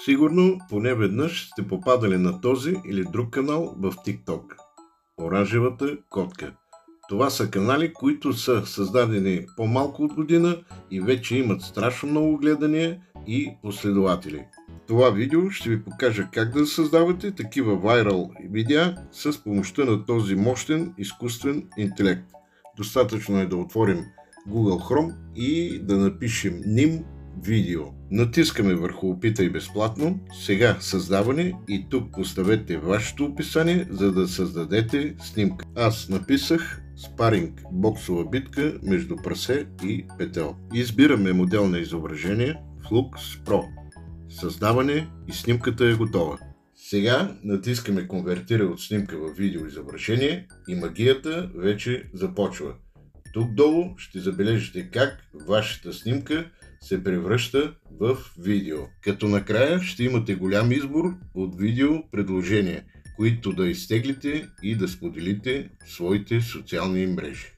Сигурно поне веднъж сте попадали на този или друг канал в TikTok. Оранжевата котка. Това са канали, които са създадени по-малко от година и вече имат страшно много гледания и последователи. В това видео ще ви покажа как да създавате такива вайрал видеа с помощта на този мощен изкуствен интелект. Достатъчно е да отворим Google Chrome и да напишем NIM видео. Натискаме върху опитай безплатно, сега създаване и тук поставете вашето описание, за да създадете снимка. Аз написах спаринг боксова битка между прасе и петел. Избираме модел на изображение Flux Pro. Създаване и снимката е готова. Сега натискаме конвертира от снимка в видео изображение и магията вече започва. Тук долу ще забележите как вашата снимка се превръща в видео. Като накрая ще имате голям избор от видео предложения, които да изтеглите и да споделите в своите социални мрежи.